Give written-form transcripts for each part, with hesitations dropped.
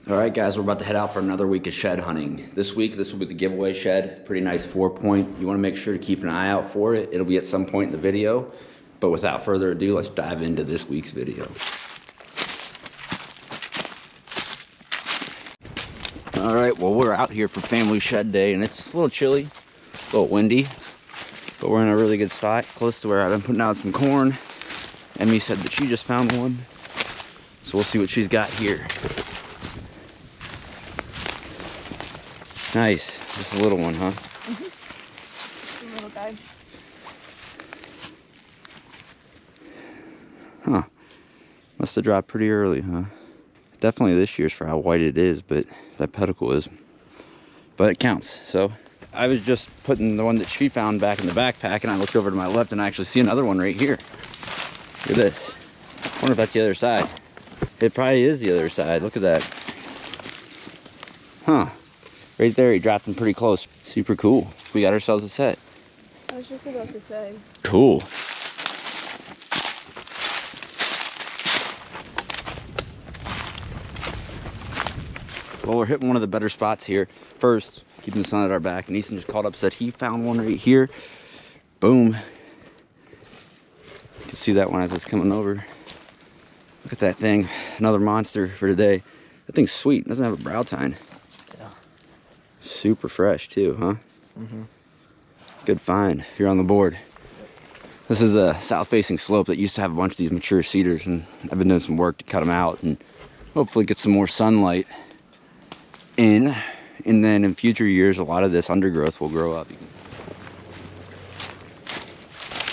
All right, guys, we're about to head out for another week of shed hunting. This week, this will be the giveaway shed. Pretty nice 4-point. You want to make sure to keep an eye out for it. It'll be at some point in the video. But without further ado, let's dive into this week's video. All right, well, we're out here for family shed day, and it's a little chilly, a little windy, but we're in a really good spot, close to where I've been putting out some corn. Emmy said that she just found one, so we'll see what she's got here. Nice. Just a little one, huh? Mm-hmm. A little guy. Huh. Must have dropped pretty early, huh? Definitely this year's for how white it is, but that pedicle is. But it counts. So I was just putting the one that she found back in the backpack, and I looked over to my left and I actually see another one right here. Look at this. I wonder if that's the other side. It probably is the other side. Look at that. Huh. Right there, he dropped him pretty close. Super cool. We got ourselves a set. I was just about to say. Cool. Well, we're hitting one of the better spots here. First, keeping the sun at our back, and Easton just called up, said he found one right here. Boom. You can see that one as it's coming over. Look at that thing. Another monster for today. That thing's sweet. It doesn't have a brow tine. Yeah. Super fresh too, huh? Mm-hmm. Good find. You're on the board. This is a south-facing slope that used to have a bunch of these mature cedars, and I've been doing some work to cut them out and hopefully get some more sunlight in. And then in future years, a lot of this undergrowth will grow up.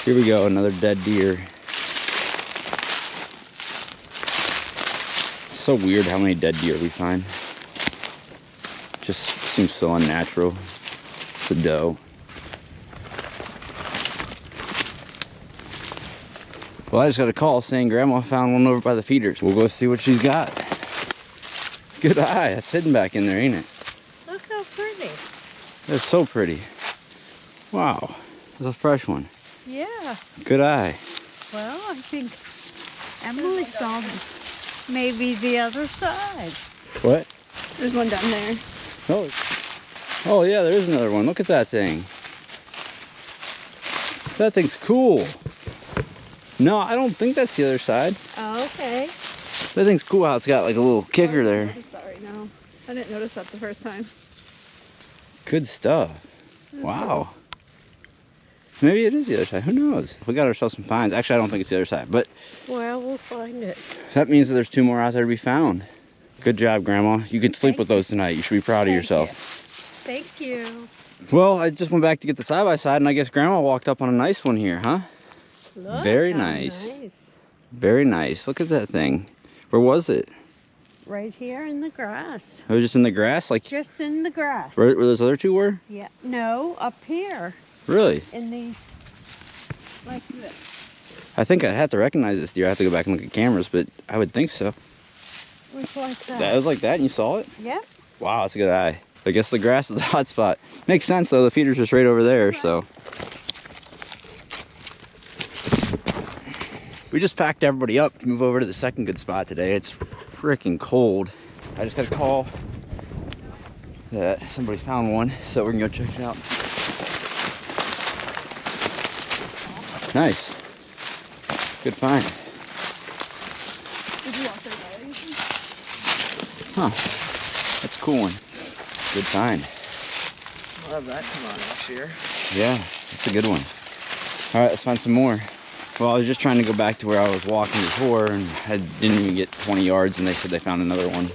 Here we go, another dead deer. It's so weird how many dead deer we find. Just seems so unnatural. It's a doe. Well, I just got a call saying Grandma found one over by the feeders. We'll go see what she's got. Good eye. That's hidden back in there, ain't it? Look how pretty. That's so pretty. Wow. That's a fresh one. Yeah. Good eye. Well, I think Emily saw maybe the other side. What? There's one down there. Oh yeah, there is another one. Look at that thing. That thing's cool. No, I don't think that's the other side. Oh, okay. That thing's cool how it's got like a little kicker there. I didn't notice that right now. I didn't notice that the first time. Good stuff. Wow. Maybe it is the other side. Who knows? We got ourselves some finds. Actually, I don't think it's the other side, but Well, we'll find it. that means that there's 2 more out there to be found. Good job, Grandma. You can sleep with those tonight. You should be proud of yourself. Thank you. Well, I just went back to get the side-by-side, and I guess Grandma walked up on a nice one here, huh? Look, Very how nice. nice. Very nice. Look at that thing. Where was it? Right here in the grass. It was just in the grass? Like Just in the grass. where those other 2 were? Yeah. No, up here Really? in these, like this. I think I'd have to recognize this deer. I have to go back and look at cameras, but I would think so. Looks like that. That was like that, and you saw it? Yep. Wow, that's a good eye. I guess the grass is the hot spot. Makes sense though, the feeder's just right over there, so. We just packed everybody up to move over to the second good spot today. It's freaking cold. I just got a call that somebody found one, so we're gonna go check it out. Nice. Good find. Did you walk there by anything? Huh. That's a cool one. Good find. We'll have that come on next year. Yeah, that's a good one. All right, let's find some more. Well, I was just trying to go back to where I was walking before, and I didn't even get 20 yards, and they said they found another one.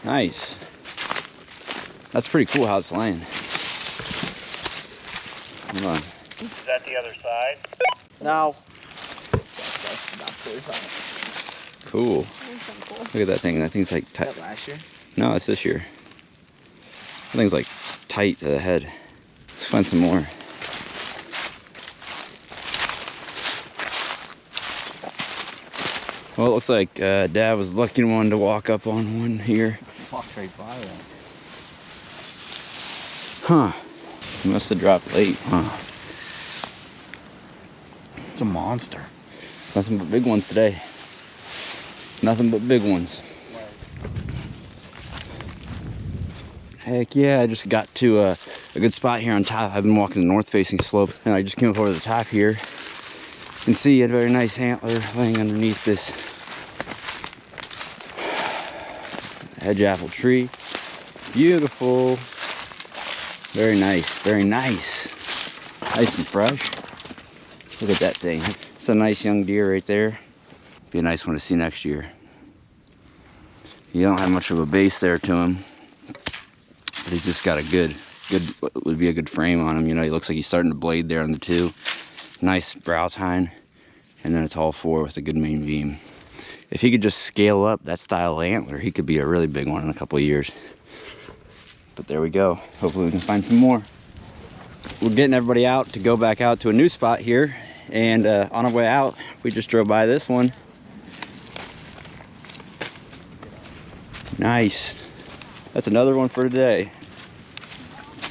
Nice. That's pretty cool how it's laying. Hold on. Is that the other side? No. That's not 45. Cool. Cool. Look at that thing. That thing's like Is tight. that last year? No, it's this year. That thing's like tight to the head. Let's find some more. Well, it looks like Dad was the lucky one to walk up on one here. Walked right by that. Huh. He must have dropped late, huh? It's a monster. Nothing but big ones today. Nothing but big ones. Heck yeah, I just got to a good spot here on top. I've been walking the north facing slope and I just came up over the top here and see a very nice antler laying underneath this hedge apple tree. Beautiful. Very nice, very nice. Nice and fresh. Look at that thing. It's a nice young deer right there. Be a nice one to see next year. You don't have much of a base there to him, but he's just got a good, would be a good frame on him. You know, he looks like he's starting to blade there on the two. Nice brow tine, and then it's all four with a good main beam. If he could just scale up that style of antler, he could be a really big one in a couple of years. But there we go. Hopefully we can find some more. We're getting everybody out to go back out to a new spot here, and on our way out, we just drove by this one. Nice. That's another one for today.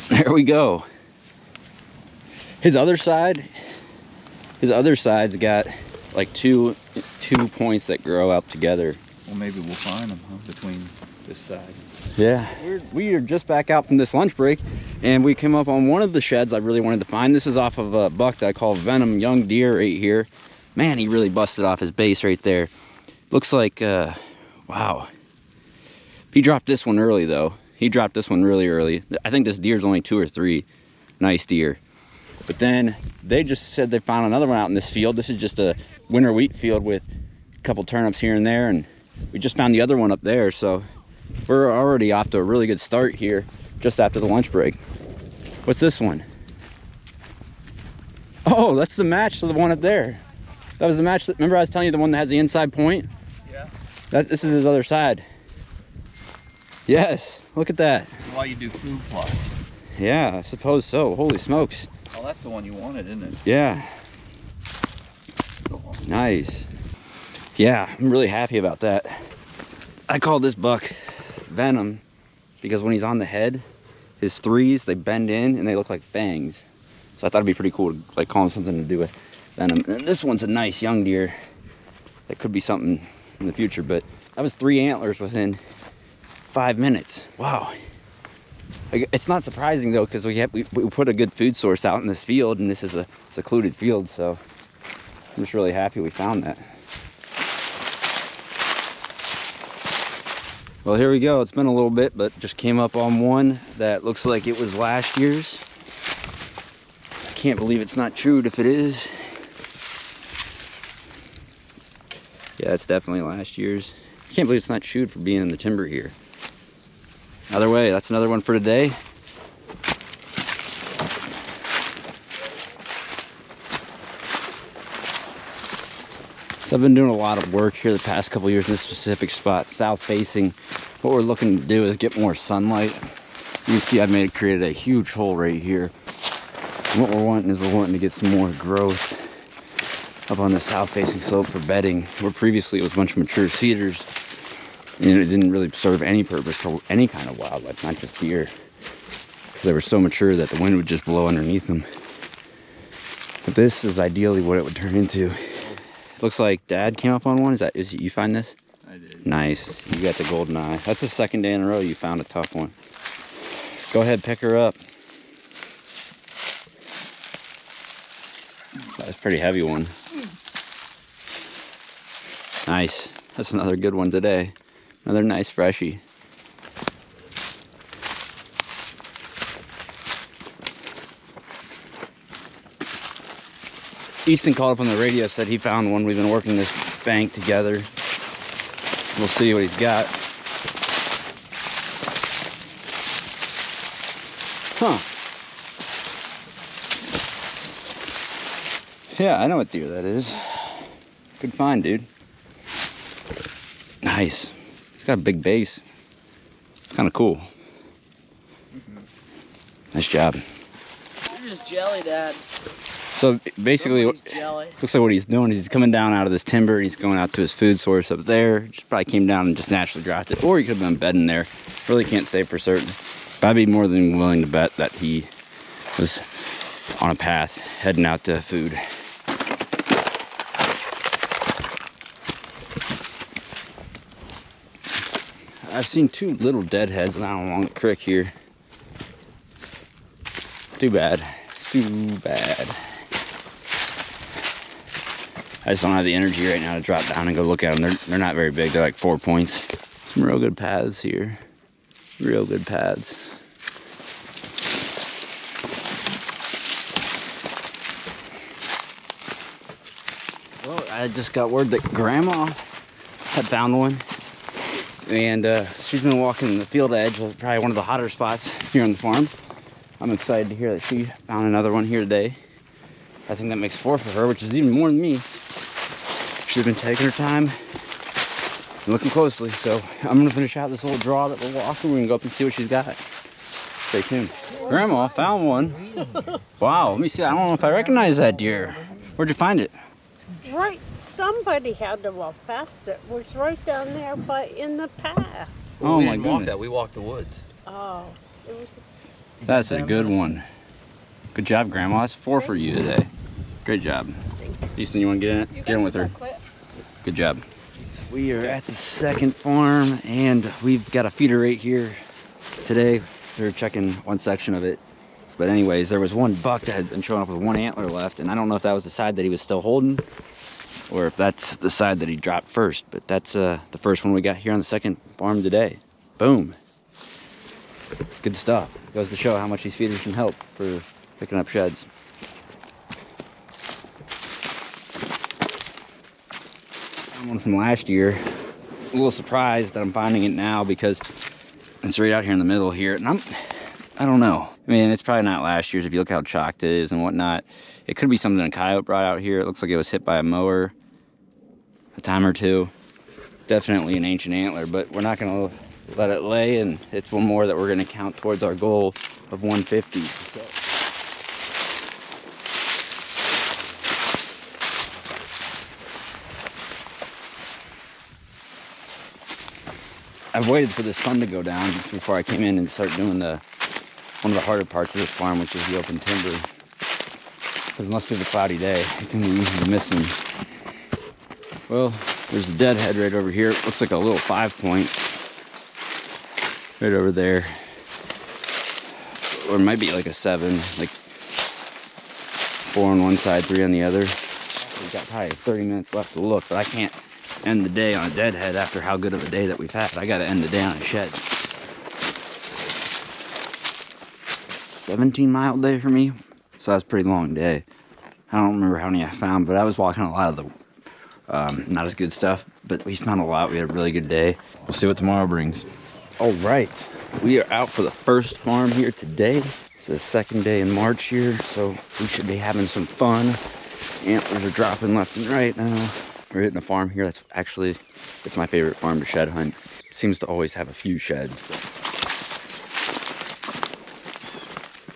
There we go. His other side's got like two points that grow up together. Well, maybe we'll find them, huh, between this side. Yeah. We are just back out from this lunch break, and we came up on one of the sheds I really wanted to find. This is off of a buck that I call Venom, young deer right here. Man, he really busted off his base right there. Looks like, wow. He dropped this one early though. He dropped this one really early. I think this deer's only 2 or 3. Nice deer. But then they just said they found another one out in this field. This is just a winter wheat field with a couple turnips here and there, and we just found the other one up there. So we're already off to a really good start here just after the lunch break. What's this one? Oh, that's the match to the one up there. That was the match. Remember I was telling you the one that has the inside point? Yeah. This is his other side. Yes, look at that. Why you do food plots? Yeah, I suppose so. Holy smokes. Oh, that's the one you wanted, isn't it? Yeah. Nice. Yeah, I'm really happy about that. I call this buck Venom because when he's on the head, his threes, they bend in and they look like fangs. So I thought it'd be pretty cool to like call him something to do with Venom. And this one's a nice young deer. That could be something in the future, but that was 3 antlers within 5 minutes. Wow. It's not surprising though, because we put a good food source out in this field, and this is a secluded field, so I'm just really happy we found that. Well, here we go. It's been a little bit, but just came up on one that looks like it was last year's. I can't believe it's not trued if it is. Yeah, it's definitely last year's. I can't believe it's not chewed for being in the timber here. Either way, that's another one for today. So I've been doing a lot of work here the past couple years in this specific spot, south facing. What we're looking to do is get more sunlight. You can see I've created a huge hole right here. And what we're wanting to get some more growth up on the south facing slope for bedding, where previously it was a bunch of mature cedars. And it didn't really serve any purpose for any kind of wildlife, not just deer. Because they were so mature that the wind would just blow underneath them. But this is ideally what it would turn into. It looks like Dad came up on one. You find this? I did. Nice. You got the golden eye. That's the second day in a row you found a tough one. Go ahead, pick her up. That's a pretty heavy one. Nice. That's another good one today. Another nice freshie. Easton called up on the radio, said he found one. We've been working this bank together. We'll see what he's got. Huh. Yeah, I know what deer that is. Good find, dude. Nice. It's got a big base. It's kind of cool. Nice job. You're just jelly, Dad. So basically, Jelly. looks like what he's doing is he's coming down out of this timber and he's going out to his food source up there. Just probably came down and just naturally dropped it. Or he could have been bedding there. Really can't say for certain. But I'd be more than willing to bet that he was on a path heading out to food. I've seen 2 little deadheads down along the creek here. Too bad. Too bad. I just don't have the energy right now to drop down and go look at them. They're not very big. They're like 4 points. Some real good paths here. Real good paths. Well, I just got word that Grandma had found one. And she's been walking the field edge, probably one of the hotter spots here on the farm. I'm excited to hear that she found another one here today. I think that makes 4 for her, which is even more than me. She's been taking her time and looking closely. So I'm gonna finish out this little draw that we're walking. We're gonna go up and see what she's got. Stay tuned. Grandma found one. Wow, let me see. I don't know if I recognize that deer. Where'd you find it? Right, somebody had to walk past it. It was right down there, but in the path. Oh we my didn't walk goodness. that. We walked the woods. Oh, it was. That's a good one. Good job, Grandma. That's 4 for you today. Great job. Easton, you want to get in it? Get in with her. Good job. We are at the second farm, and we've got a feeder right here today. We're checking one section of it. But anyways, there was one buck that had been showing up with 1 antler left, and I don't know if that was the side that he was still holding, or if that's the side that he dropped first. But that's the first one we got here on the second farm today. Boom. Good stuff. Goes to show how much these feeders can help for picking up sheds. One from last year. A little surprised that I'm finding it now because it's right out here in the middle here, and I don't know. I mean, it's probably not last year's if you look how chalked it is and whatnot. It could be something a coyote brought out here. It looks like it was hit by a mower a time or two. Definitely an ancient antler, but we're not gonna let it lay, and it's one more that we're gonna count towards our goal of 150. So. I've waited for the sun to go down before I came in and start doing one of the harder parts of this farm, which is the open timber. Because unless we have a cloudy day, it can be easy to miss them. Well, there's a deadhead right over here. It looks like a little 5-point. Right over there. Or it might be like a 7, like 4 on one side, 3 on the other. We've got probably 30 minutes left to look, but I can't end the day on a deadhead after how good of a day that we've had. I gotta end the day on a shed. 17-mile day for me, so that's a pretty long day. I don't remember how many I found, but I was walking a lot of the not as good stuff, but we found a lot. We had a really good day. We'll see what tomorrow brings. All right, we are out for the first farm here today. It's the second day in March here, so we should be having some fun. Antlers are dropping left and right now. We're hitting a farm here that's actually, it's my favorite farm to shed hunt. It seems to always have a few sheds.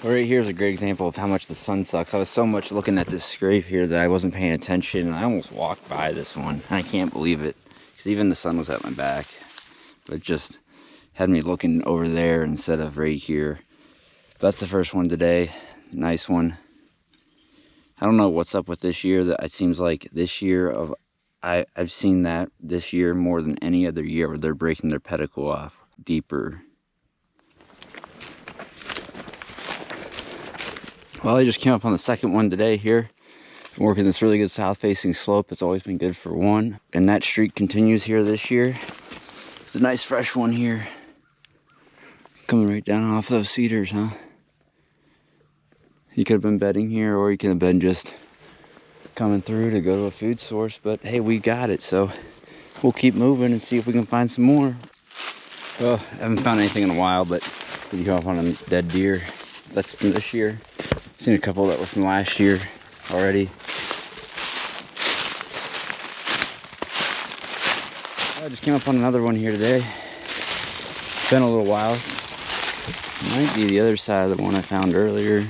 Right here is a great example of how much the sun sucks. I was so much looking at this scrape here that I wasn't paying attention, and I almost walked by this one. I can't believe it, because even the sun was at my back. But it just had me looking over there instead of right here. But that's the first one today. Nice one. I don't know what's up with this year. That it seems like this year I've seen that this year more than any other year where they're breaking their pedicle off deeper. Well, I just came up on the second one today here. I'm working this really good south-facing slope. It's always been good for one. And that streak continues here this year. It's a nice fresh one here. Coming right down off those cedars, huh? You could have been bedding here, or you could have been just coming through to go to a food source, but hey, we got it, so we'll keep moving and see if we can find some more. Well, I haven't found anything in a while, but we come up on a dead deer. That's from this year. Seen a couple that were from last year already. I just came up on another one here today. It's been a little while. It might be the other side of the one I found earlier.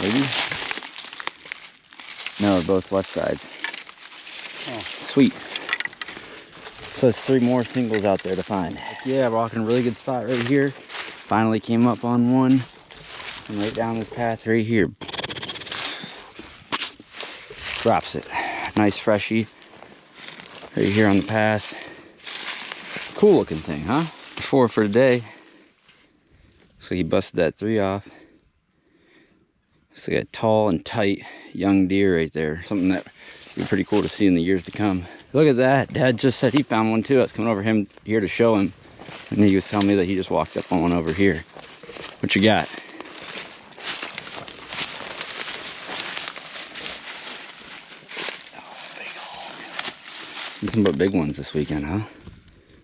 Maybe? No, both west sides. Oh, sweet. So it's 3 more singles out there to find. Yeah, we're walking a really good spot right here. Finally came up on one. And right down this path right here. Drops it. Nice freshie. right here on the path. Cool looking thing, huh? 4 for today. So he busted that 3 off. It's like a tall and tight young deer right there. Something that would be pretty cool to see in the years to come. Look at that. Dad just said he found one too. I was coming over here to show him. And he was telling me that he just walked up on one over here. What you got? Nothing but big ones this weekend, huh?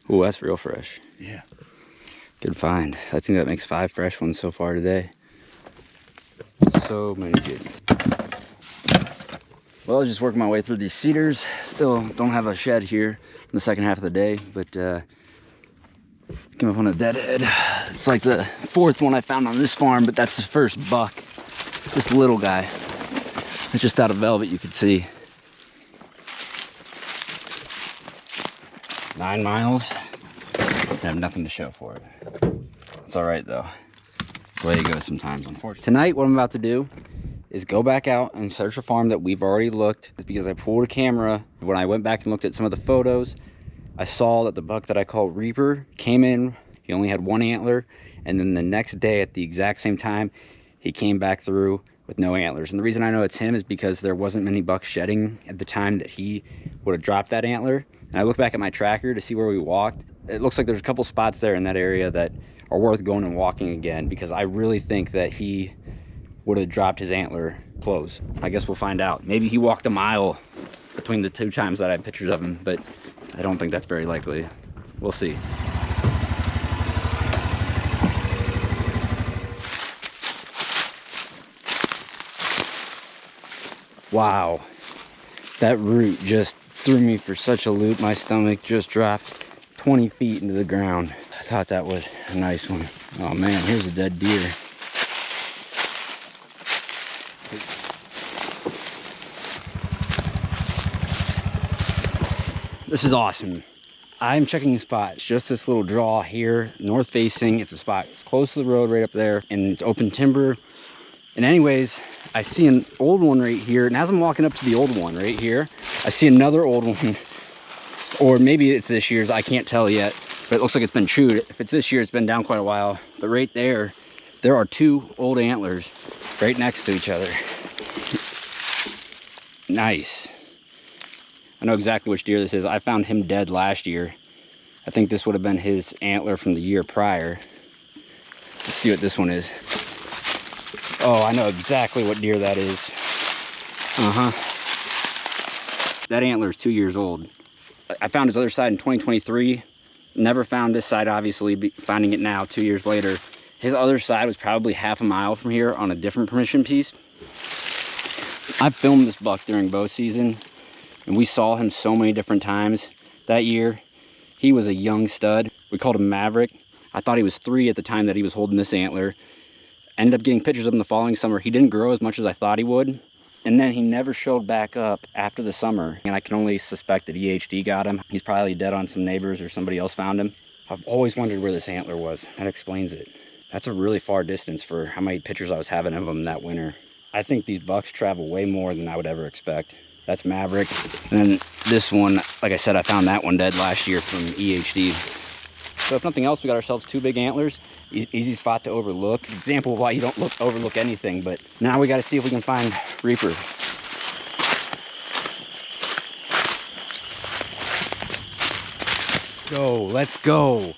Ooh, that's real fresh. Yeah. Good find. I think that makes 5 fresh ones so far today. So many good. Well, I was just working my way through these cedars. Still don't have a shed here in the second half of the day, but came up on a deadhead. It's like the 4th one I found on this farm, but that's the first buck. This little guy. It's just out of velvet, you could see. 9 miles. I have nothing to show for it. It's all right though. It's the way it goes sometimes, unfortunately. Tonight, what I'm about to do is go back out and search a farm that we've already looked. It's because I pulled a camera. When I went back and looked at some of the photos, I saw that the buck that I call Reaper came in. He only had 1 antler, and then the next day at the exact same time, he came back through with no antlers. And the reason I know it's him is because there wasn't many bucks shedding at the time that he would have dropped that antler. And I look back at my tracker to see where we walked. It looks like there's a couple spots there in that area that are worth going and walking again, because I really think that he would have dropped his antler close. I guess we'll find out. Maybe he walked a mile between the 2 times that I have pictures of him, but I don't think that's very likely. We'll see. Wow, that root just threw me for such a loop. My stomach just dropped 20 feet into the ground. I thought that was a nice one. Oh man, here's a dead deer. This is awesome. I'm checking a spot. It's just this little draw here, north facing. It's a spot it's close to the road right up there, and it's open timber. And anyways, I see an old one right here, and as I'm walking up to the old one right here, I see another old one. Or maybe it's this year's, I can't tell yet, but it looks like it's been chewed. If it's this year, it's been down quite a while. But right there are 2 old antlers right next to each other. Nice. I know exactly which deer this is. I found him dead last year. I think this would have been his antler from the year prior. Let's see what this one is. Oh, I know exactly what deer that is. That antler is 2 years old. I found his other side in 2023. Never found this side, obviously, finding it now 2 years later. His other side was probably half a mile from here on a different permission piece. I filmed this buck during bow season, and we saw him so many different times that year. He was a young stud. We called him Maverick. I thought he was 3 at the time that he was holding this antler. Ended up getting pictures of him the following summer. He didn't grow as much as I thought he would. And then he never showed back up after the summer. And I can only suspect that EHD got him. He's probably dead on some neighbors or somebody else found him. I've always wondered where this antler was. That explains it. That's a really far distance for how many pictures I was having of him that winter. I think these bucks travel way more than I would ever expect. That's Maverick. And then this one, like I said, I found that one dead last year from EHD. So if nothing else, we got ourselves 2 big antlers. Easy spot to overlook. Example of why you don't overlook anything, but now we got to see if we can find Reaper. Go, let's go.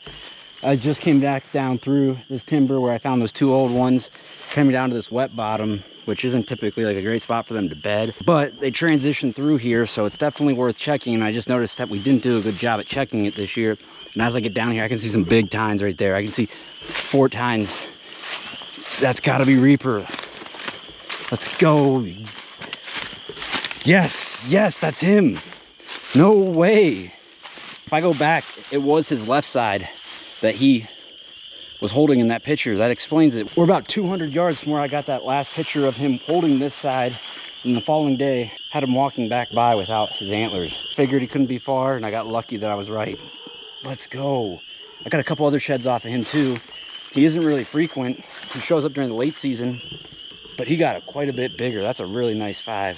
I just came back down through this timber where I found those 2 old ones, coming down to this wet bottom, which isn't typically like a great spot for them to bed, but they transitioned through here, so it's definitely worth checking. And I just noticed that we didn't do a good job at checking it this year. And as I get down here, I can see some big tines right there. I can see 4 tines. That's gotta be Reaper. Let's go. Yes, yes, that's him. No way. If I go back, it was his left side that he was holding in that picture. That explains it. We're about 200 yards from where I got that last picture of him holding this side. And the following day, had him walking back by without his antlers. Figured he couldn't be far, and I got lucky that I was right. Let's go. I got a couple other sheds off of him too. He isn't really frequent. He shows up during the late season, but he got quite a bit bigger. That's a really nice 5.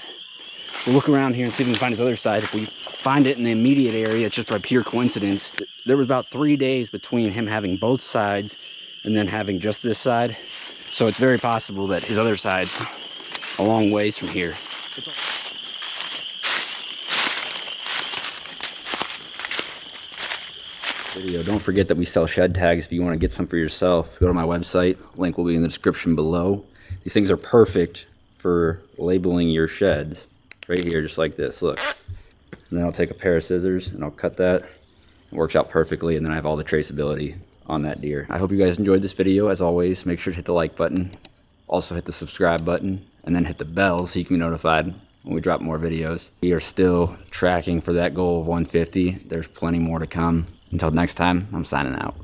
We'll look around here and see if we can find his other side. If we find it in the immediate area, it's just by pure coincidence. There was about 3 days between him having both sides and then having just this side. So it's very possible that his other side's a long ways from here. Video. Don't forget that we sell shed tags. If you want to get some for yourself, go to my website. Link will be in the description below. These things are perfect for labeling your sheds. Right here, just like this, look. And then I'll take a pair of scissors and I'll cut that. It works out perfectly, and then I have all the traceability on that deer. I hope you guys enjoyed this video. As always, make sure to hit the like button. Also hit the subscribe button, and then hit the bell so you can be notified when we drop more videos. We are still tracking for that goal of 150. There's plenty more to come. Until next time, I'm signing out.